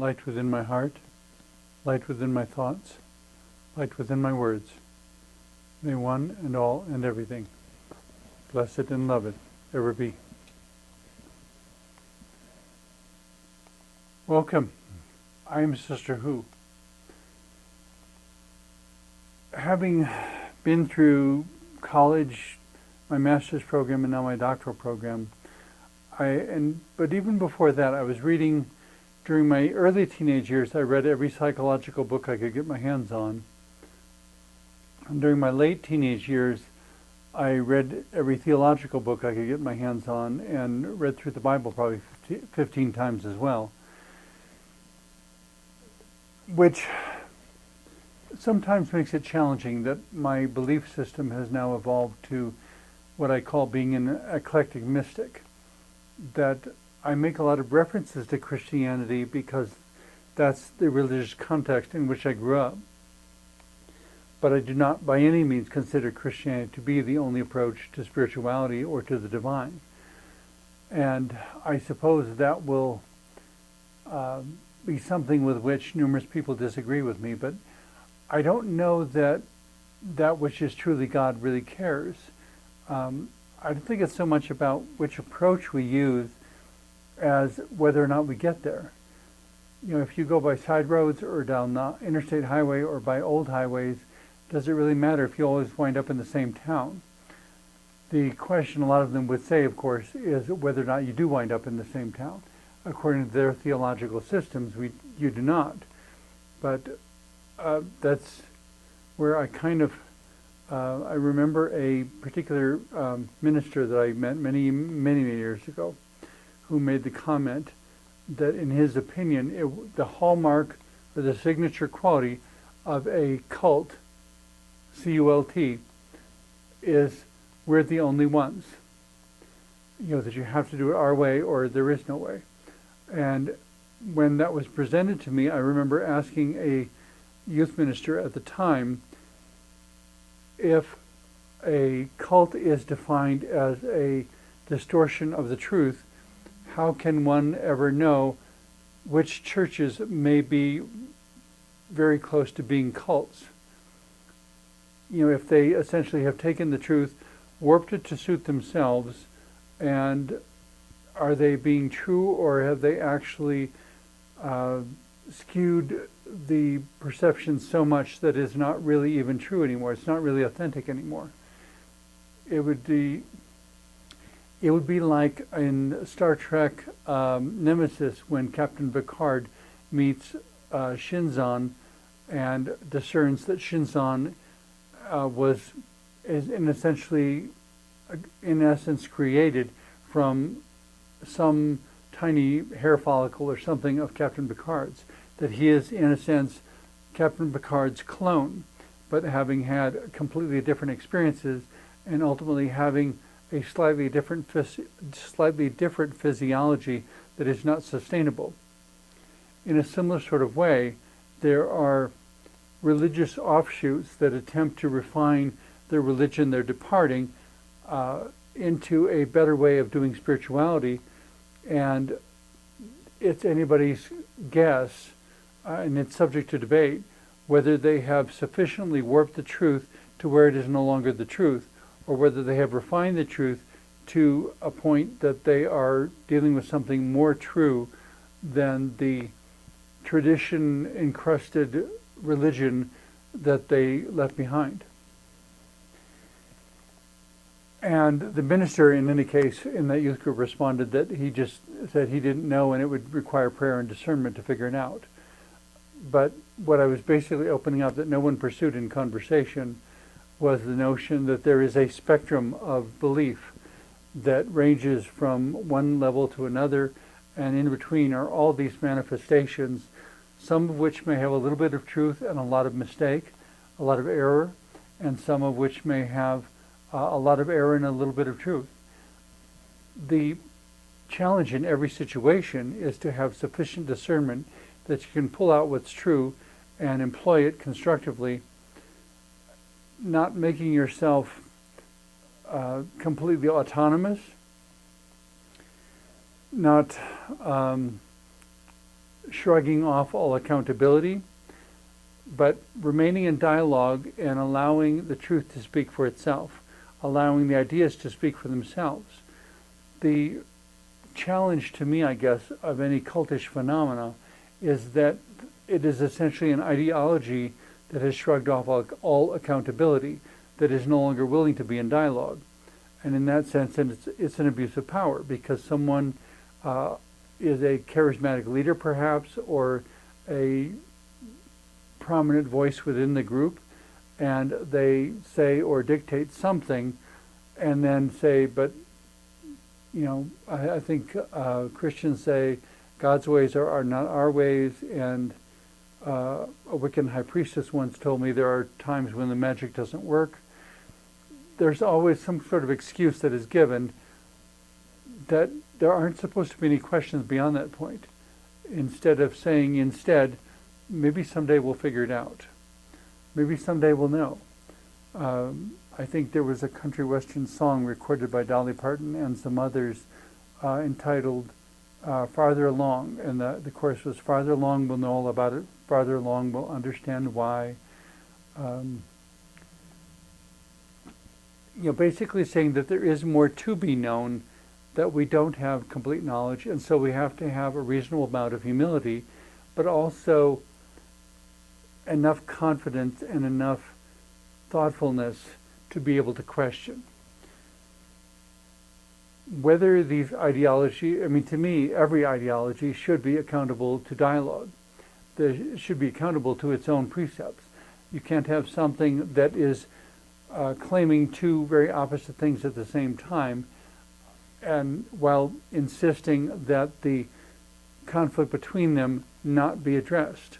light within my heart, light within my thoughts, light within my words. May one and all and everything, blessed and loved, ever be. Welcome. I am Sister Who. Having been through college, my master's program, and now my doctoral program, but even before that, I was reading. During my early teenage years, I read every psychological book I could get my hands on. And during my late teenage years, I read every theological book I could get my hands on and read through the Bible probably 15 times as well. Which sometimes makes it challenging that my belief system has now evolved to what I call being an eclectic mystic. That I make a lot of references to Christianity because that's the religious context in which I grew up. But I do not by any means consider Christianity to be the only approach to spirituality or to the divine. And I suppose that will be something with which numerous people disagree with me, but I don't know that that which is truly God really cares. I don't think it's so much about which approach we use as whether or not we get there. You know, if you go by side roads or down the interstate highway or by old highways, does it really matter if you always wind up in the same town? The question a lot of them would say, of course, is whether or not you do wind up in the same town. According to their theological systems, you do not. But that's where I kind of, I remember a particular minister that I met many years ago, who made the comment that in his opinion, the hallmark or the signature quality of a cult, C-U-L-T, is we're the only ones. You know, that you have to do it our way or there is no way. And when that was presented to me, I remember asking a youth minister at the time if a cult is defined as a distortion of the truth, how can one ever know which churches may be very close to being cults? You know, if they essentially have taken the truth, warped it to suit themselves, and are they being true, or have they actually skewed the perception so much that it's not really even true anymore? It's not really authentic anymore. It would be like in Star Trek Nemesis when Captain Picard meets Shinzon and discerns that Shinzon is essentially created from some tiny hair follicle or something of Captain Picard's. That he is, in a sense, Captain Picard's clone, but having had completely different experiences and ultimately having a slightly different physiology that is not sustainable. In a similar sort of way, there are religious offshoots that attempt to refine their religion, their departing, into a better way of doing spirituality, and it's anybody's guess, and it's subject to debate, whether they have sufficiently warped the truth to where it is no longer the truth, or whether they have refined the truth to a point that they are dealing with something more true than the tradition-encrusted religion that they left behind. And the minister, in any case, in that youth group responded that he just said he didn't know and it would require prayer and discernment to figure it out. But what I was basically opening up that no one pursued in conversation was the notion that there is a spectrum of belief that ranges from one level to another, and in between are all these manifestations, some of which may have a little bit of truth and a lot of mistake, a lot of error, and some of which may have a lot of error and a little bit of truth. The challenge in every situation is to have sufficient discernment that you can pull out what's true and employ it constructively, not making yourself completely autonomous, not shrugging off all accountability, but remaining in dialogue and allowing the truth to speak for itself, allowing the ideas to speak for themselves. The challenge to me, I guess, of any cultish phenomena is that it is essentially an ideology that has shrugged off all accountability, that is no longer willing to be in dialogue. And in that sense, it's an abuse of power, because someone is a charismatic leader, perhaps, or a prominent voice within the group, and they say or dictate something, and then say, but, I think Christians say God's ways are not our ways, and a Wiccan high priestess once told me there are times when the magic doesn't work. There's always some sort of excuse that is given that there aren't supposed to be any questions beyond that point. Instead of saying, maybe someday we'll figure it out. Maybe someday we'll know. I think there was a country western song recorded by Dolly Parton and some others entitled Farther Along, and the chorus was, farther along we'll know all about it, farther along we'll understand why. Basically saying that there is more to be known, that we don't have complete knowledge, and so we have to have a reasonable amount of humility, but also enough confidence and enough thoughtfulness to be able to question. Whether these to me, every ideology should be accountable to dialogue. It should be accountable to its own precepts. You can't have something that is claiming two very opposite things at the same time, and while insisting that the conflict between them not be addressed,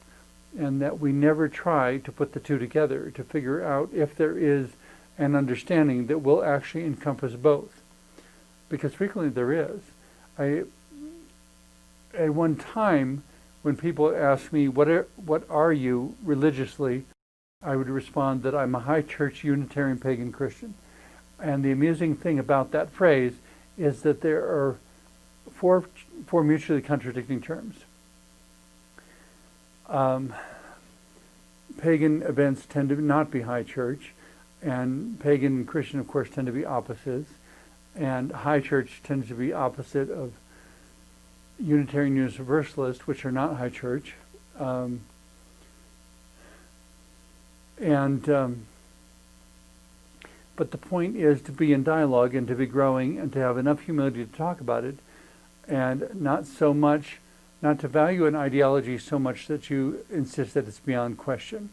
and that we never try to put the two together to figure out if there is an understanding that will actually encompass both. Because frequently there is. At one time, when people ask me, what are you religiously, I would respond that I'm a high church Unitarian pagan Christian. And the amusing thing about that phrase is that there are four mutually contradicting terms. Pagan events tend to not be high church, and pagan and Christian, of course, tend to be opposites. And high church tends to be opposite of Unitarian Universalist, which are not high church. But the point is to be in dialogue and to be growing and to have enough humility to talk about it, and not to value an ideology so much that you insist that it's beyond question.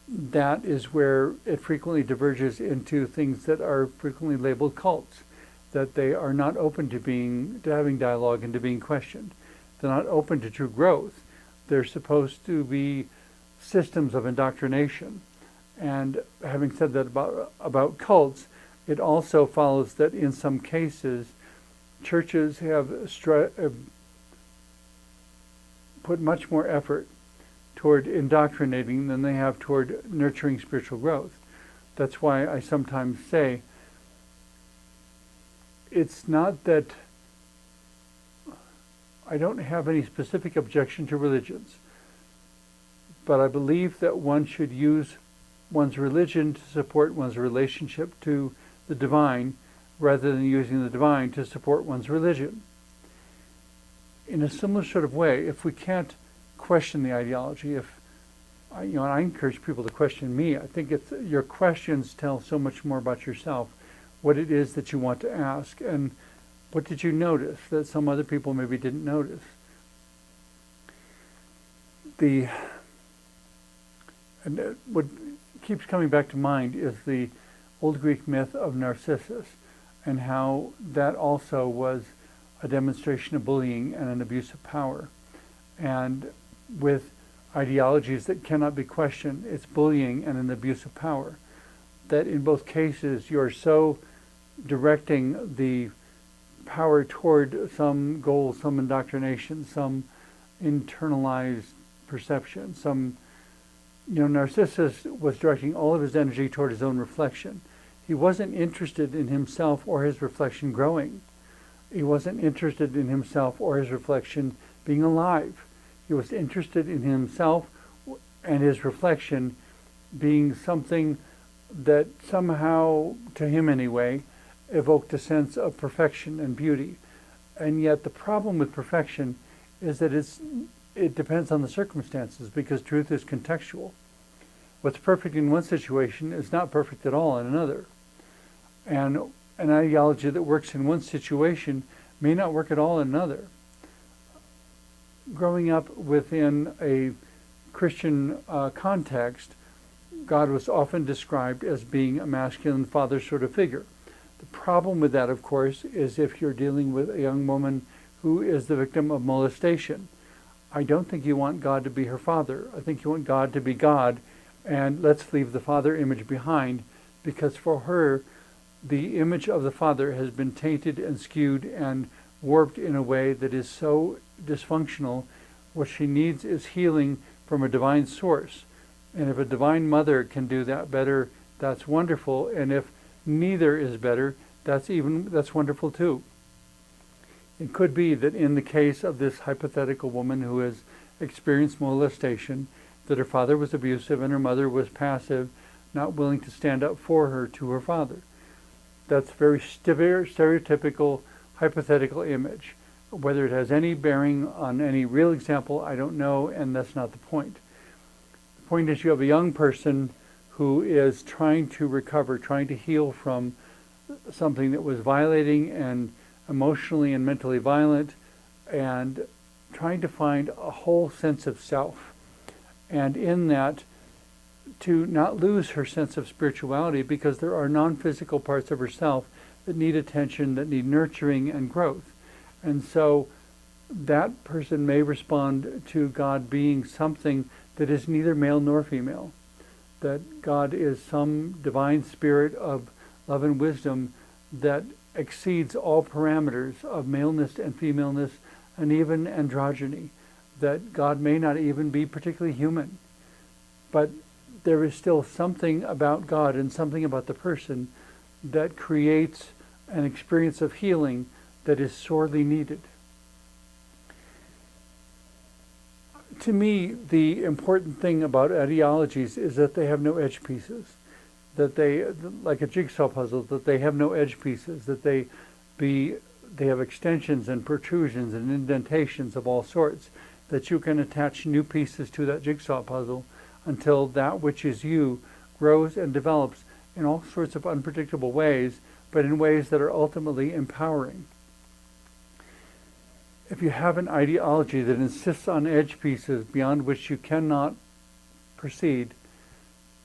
That is where it frequently diverges into things that are frequently labeled cults, that they are not open to having dialogue and to being questioned. They're not open to true growth. They're supposed to be systems of indoctrination. And having said that about cults, it also follows that in some cases, churches have put much more effort toward indoctrinating than they have toward nurturing spiritual growth. That's why I sometimes say, it's not that I don't have any specific objection to religions, but I believe that one should use one's religion to support one's relationship to the divine, rather than using the divine to support one's religion. In a similar sort of way, if we can't question the ideology, and I encourage people to question me, I think your questions tell so much more about yourself, what it is that you want to ask, and what did you notice that some other people maybe didn't notice. What keeps coming back to mind is the old Greek myth of Narcissus, and how that also was a demonstration of bullying and an abuse of power. And with ideologies that cannot be questioned, it's bullying and an abuse of power. That in both cases you're so directing the power toward some goal, some indoctrination, some internalized perception, Narcissus was directing all of his energy toward his own reflection. He wasn't interested in himself or his reflection growing. He wasn't interested in himself or his reflection being alive. He He was interested in himself and his reflection being something that somehow, to him anyway, evoked a sense of perfection and beauty. And yet the problem with perfection is that it depends on the circumstances, because truth is contextual. What's perfect in one situation is not perfect at all in another. And an ideology that works in one situation may not work at all in another. Growing up within a Christian context, God was often described as being a masculine father sort of figure. The problem with that, of course, is if you're dealing with a young woman who is the victim of molestation. I don't think you want God to be her father. I think you want God to be God, and let's leave the father image behind, because for her, the image of the father has been tainted and skewed and warped in a way that is so dysfunctional. What she needs is healing from a divine source. And if a divine mother can do that better, that's wonderful. And if neither is better, that's wonderful too. It could be that in the case of this hypothetical woman who has experienced molestation, that her father was abusive and her mother was passive, not willing to stand up for her to her father. That's very stereotypical, hypothetical image. Whether it has any bearing on any real example, I don't know, and that's not the point. The point is you have a young person who is trying to recover, trying to heal from something that was violating and emotionally and mentally violent, and trying to find a whole sense of self. And in that, to not lose her sense of spirituality, because there are non-physical parts of herself that need attention, that need nurturing and growth. And so that person may respond to God being something that is neither male nor female, that God is some divine spirit of love and wisdom that exceeds all parameters of maleness and femaleness and even androgyny, that God may not even be particularly human. But there is still something about God and something about the person that creates an experience of healing that is sorely needed. To me, the important thing about ideologies is that they have no edge pieces, that they, like a jigsaw puzzle, that they have no edge pieces, that they have extensions and protrusions and indentations of all sorts, that you can attach new pieces to that jigsaw puzzle until that which is you grows and develops in all sorts of unpredictable ways, but in ways that are ultimately empowering. If you have an ideology that insists on edge pieces beyond which you cannot proceed,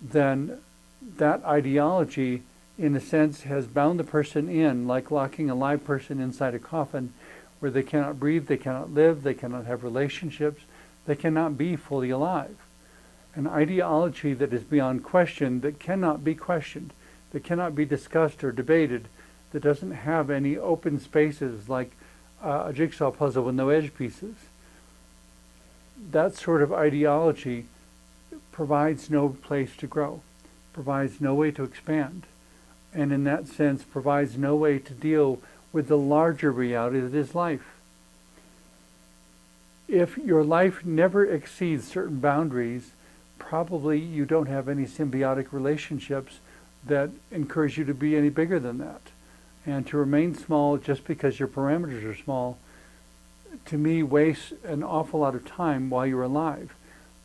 then that ideology, in a sense, has bound the person in, like locking a live person inside a coffin, where they cannot breathe, they cannot live, they cannot have relationships, they cannot be fully alive. An ideology that is beyond question, that cannot be questioned, that cannot be discussed or debated, that doesn't have any open spaces like a jigsaw puzzle with no edge pieces. That sort of ideology provides no place to grow, provides no way to expand, and in that sense provides no way to deal with the larger reality that is life. If your life never exceeds certain boundaries, probably you don't have any symbiotic relationships that encourage you to be any bigger than that. And to remain small just because your parameters are small, to me, wastes an awful lot of time while you're alive.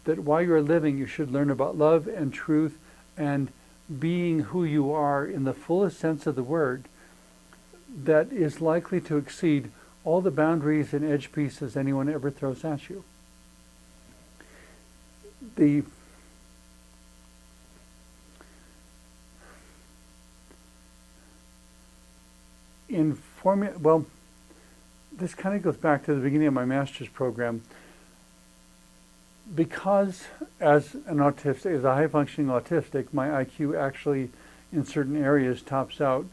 That while you're living, you should learn about love and truth and being who you are in the fullest sense of the word, that is likely to exceed all the boundaries and edge pieces anyone ever throws at you. This kind of goes back to the beginning of my master's program. Because as a high-functioning autistic, my IQ actually, in certain areas, tops out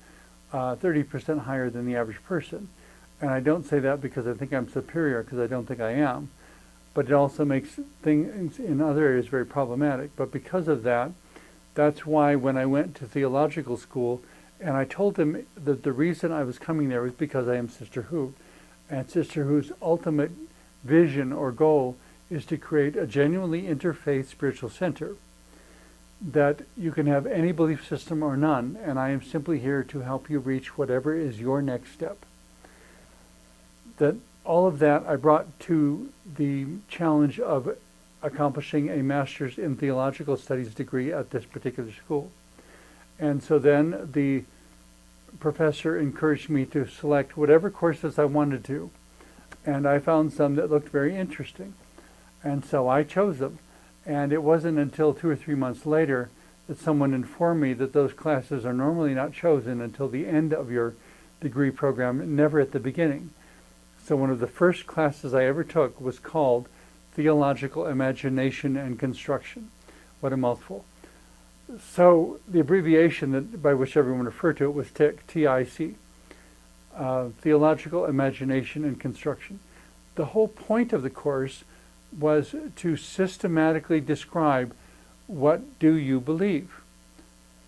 30% higher than the average person. And I don't say that because I think I'm superior, because I don't think I am. But it also makes things in other areas very problematic. But because of that, that's why when I went to theological school, and I told them that the reason I was coming there was because I am Sister Who. And Sister Who's ultimate vision or goal is to create a genuinely interfaith spiritual center, that you can have any belief system or none, and I am simply here to help you reach whatever is your next step. That all of that I brought to the challenge of accomplishing a master's in theological studies degree at this particular school. And so then the professor encouraged me to select whatever courses I wanted to, and I found some that looked very interesting, and so I chose them. And it wasn't until 2 or 3 months later that someone informed me that those classes are normally not chosen until the end of your degree program, never at the beginning. So one of the first classes I ever took was called Theological Imagination and Construction. What a mouthful. So the abbreviation by which everyone referred to it was TIC, T-I-C, Theological Imagination and Construction. The whole point of the course was to systematically describe, what do you believe?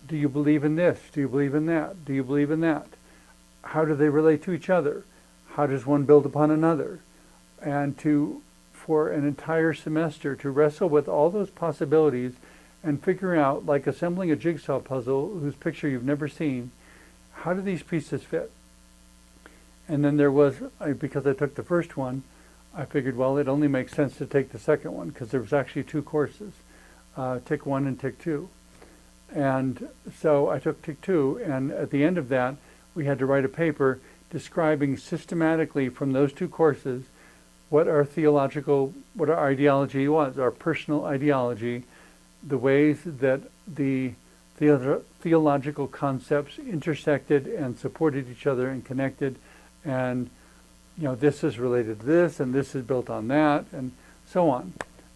Do you believe in this? Do you believe in that? Do you believe in that? How do they relate to each other? How does one build upon another? And for an entire semester, to wrestle with all those possibilities and figure out, like assembling a jigsaw puzzle whose picture you've never seen, how do these pieces fit? And then there was, because I took the first one, I figured, well, it only makes sense to take the second one, because there was actually 2 courses, TIC 1 and TIC 2. And so I took TIC 2, and at the end of that, we had to write a paper describing systematically from those 2 courses what our ideology was, our personal ideology, the ways that the theological concepts intersected and supported each other and connected, and this is related to this, and this is built on that, and so on.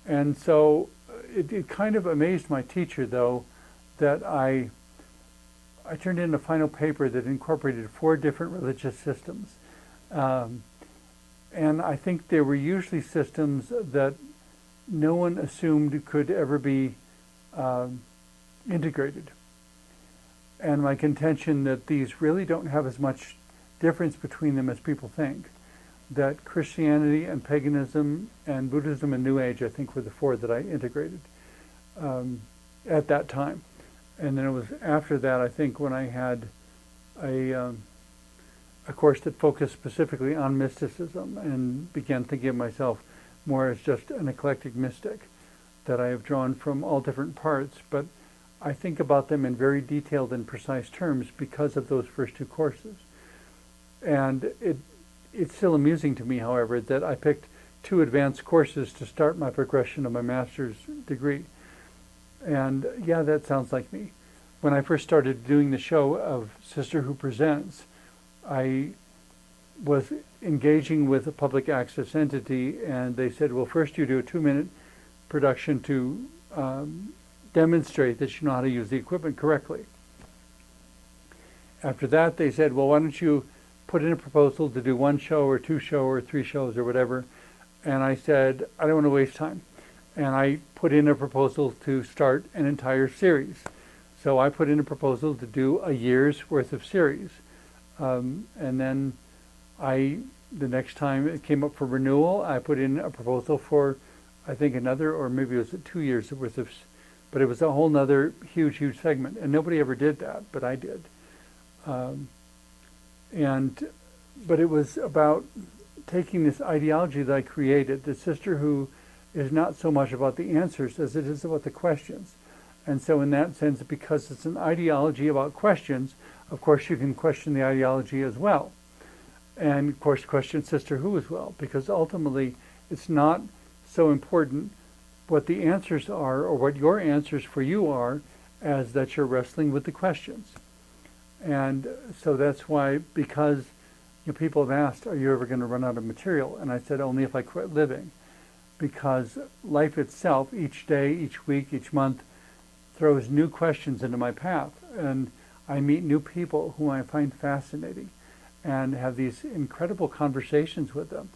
And so it kind of amazed my teacher, though, that I turned in a final paper that incorporated 4 different religious systems. And I think they were usually systems that no one assumed could ever be integrated. And my contention that these really don't have as much difference between them as people think. That Christianity and paganism and Buddhism and New Age, I think, were the 4 that I integrated at that time. And then it was after that, I think, when I had a course that focused specifically on mysticism and began thinking of myself more as just an eclectic mystic, that I have drawn from all different parts, but I think about them in very detailed and precise terms because of those first 2 courses. And it's still amusing to me, however, that I picked 2 advanced courses to start my progression of my master's degree. And yeah, that sounds like me. When I first started doing the show of Sister Who Presents, I was engaging with a public access entity, and they said, well, first you do a 2-minute production to demonstrate that you know how to use the equipment correctly. After that, they said, well, why don't you put in a proposal to do 1 show or 2 shows or 3 shows or whatever. And I said, I don't want to waste time. And I put in a proposal to start an entire series. So I put in a proposal to do a year's worth of series. And then the next time it came up for renewal, I put in a proposal for, I think, another, or maybe it was 2 years worth of, but it was a whole nother huge segment. And nobody ever did that, but I did. But it was about taking this ideology that I created, the Sister Who is not so much about the answers as it is about the questions. And so in that sense, because it's an ideology about questions, of course you can question the ideology as well. And of course question Sister Who as well, because ultimately it's not so important what the answers are or what your answers for you are as that you're wrestling with the questions. And so that's why, because people have asked, are you ever going to run out of material? And I said, only if I quit living. Because life itself, each day, each week, each month, throws new questions into my path. And I meet new people whom I find fascinating and have these incredible conversations with them.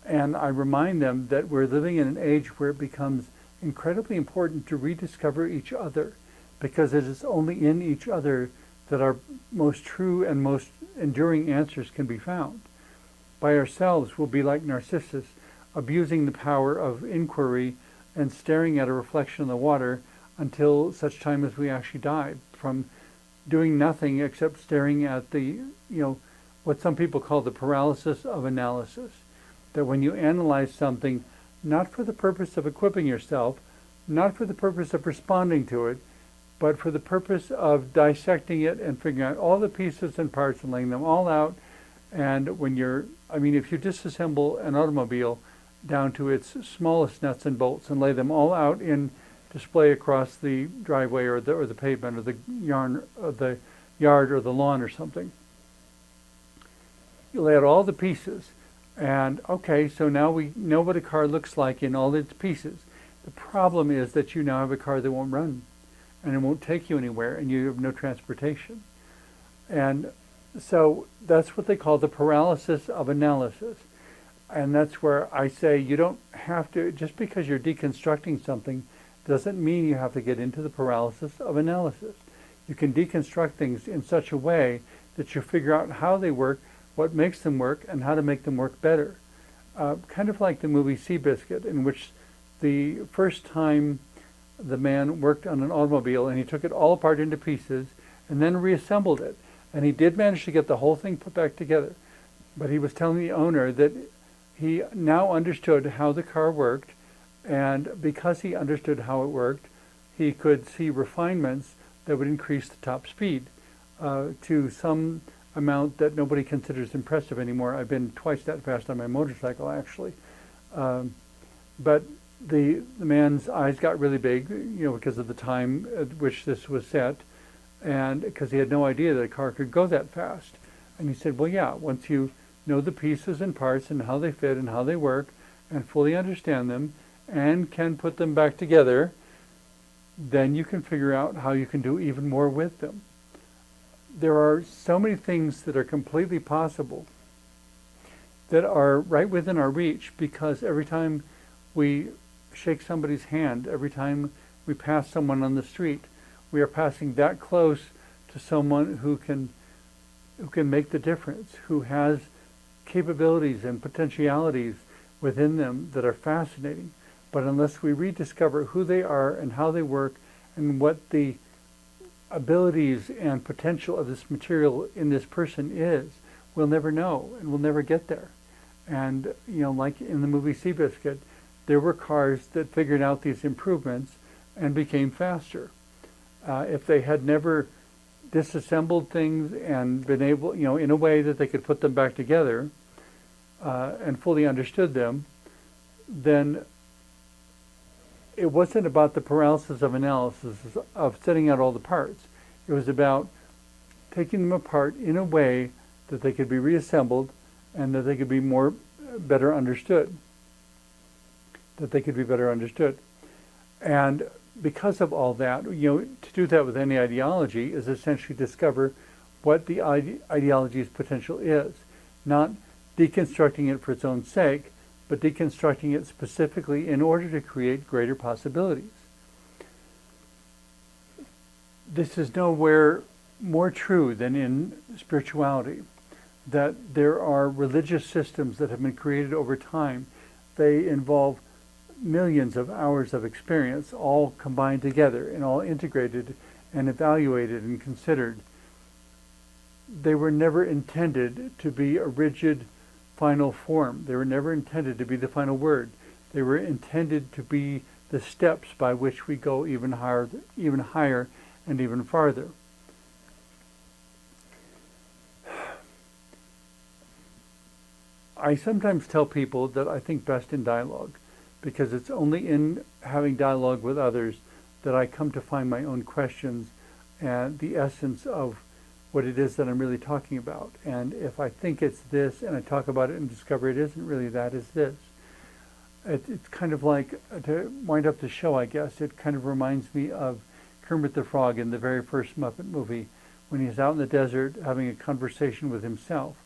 And I remind them that we're living in an age where it becomes incredibly important to rediscover each other, because it is only in each other that our most true and most enduring answers can be found. By ourselves, we'll be like Narcissus, abusing the power of inquiry and staring at a reflection in the water until such time as we actually die, from doing nothing except staring at the, what some people call the paralysis of analysis. That when you analyze something, not for the purpose of equipping yourself, not for the purpose of responding to it, but for the purpose of dissecting it and figuring out all the pieces and parts and laying them all out. And if you disassemble an automobile down to its smallest nuts and bolts and lay them all out in display across the driveway or the pavement or the yard or the lawn or something, you lay out all the pieces. And okay, so now we know what a car looks like in all its pieces. The problem is that you now have a car that won't run, and it won't take you anywhere, and you have no transportation. And so that's what they call the paralysis of analysis. And that's where I say you don't have to, just because you're deconstructing something doesn't mean you have to get into the paralysis of analysis. You can deconstruct things in such a way that you figure out how they work, what makes them work, and how to make them work better. Kind of like the movie Seabiscuit, in which the first time the man worked on an automobile and he took it all apart into pieces and then reassembled it. And he did manage to get the whole thing put back together. But he was telling the owner that he now understood how the car worked, and because he understood how it worked, he could see refinements that would increase the top speed to some amount that nobody considers impressive anymore. I've been twice that fast on my motorcycle, actually. But the man's eyes got really big, because of the time at which this was set, and because he had no idea that a car could go that fast. And he said, well, yeah, once you know the pieces and parts and how they fit and how they work and fully understand them and can put them back together, then you can figure out how you can do even more with them. There are so many things that are completely possible that are right within our reach, because every time we shake somebody's hand, every time we pass someone on the street, we are passing that close to someone who can make the difference, who has capabilities and potentialities within them that are fascinating. But unless we rediscover who they are and how they work and what the abilities and potential of this material in this person is, we'll never know, and we'll never get there. And, like in the movie Seabiscuit, there were cars that figured out these improvements and became faster. If they had never disassembled things and been able, in a way that they could put them back together and fully understood them, then it wasn't about the paralysis of analysis, of setting out all the parts. It was about taking them apart in a way that they could be reassembled and that they could be better understood. And because of all that, to do that with any ideology is essentially discover what the ideology's potential is, not deconstructing it for its own sake, but deconstructing it specifically in order to create greater possibilities. This is nowhere more true than in spirituality, that there are religious systems that have been created over time. They involve millions of hours of experience, all combined together and all integrated and evaluated and considered. They were never intended to be a rigid final form. They were never intended to be the final word. They were intended to be the steps by which we go even higher and even farther. I sometimes tell people that I think best in dialogue, because it's only in having dialogue with others that I come to find my own questions and the essence of what it is that I'm really talking about. And if I think it's this and I talk about it and discover it isn't really that, it's this. It's kind of like, to wind up the show, I guess, it kind of reminds me of Kermit the Frog in the very first Muppet movie, when he's out in the desert having a conversation with himself.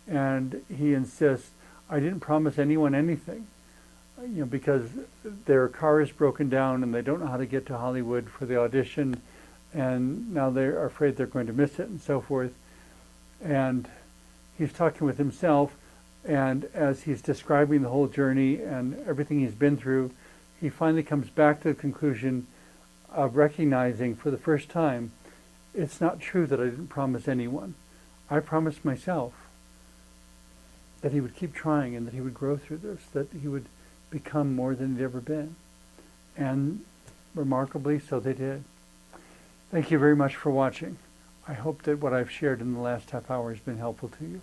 And he insists, I didn't promise anyone anything, because their car is broken down and they don't know how to get to Hollywood for the audition, and now they're afraid they're going to miss it and so forth. And he's talking with himself, And as he's describing the whole journey and everything he's been through, he finally comes back to the conclusion of recognizing for the first time, it's not true that I didn't promise anyone. I promised myself that he would keep trying and that he would grow through this, that he would become more than he'd ever been. And remarkably, so they did. Thank you very much for watching. I hope that what I've shared in the last half hour has been helpful to you.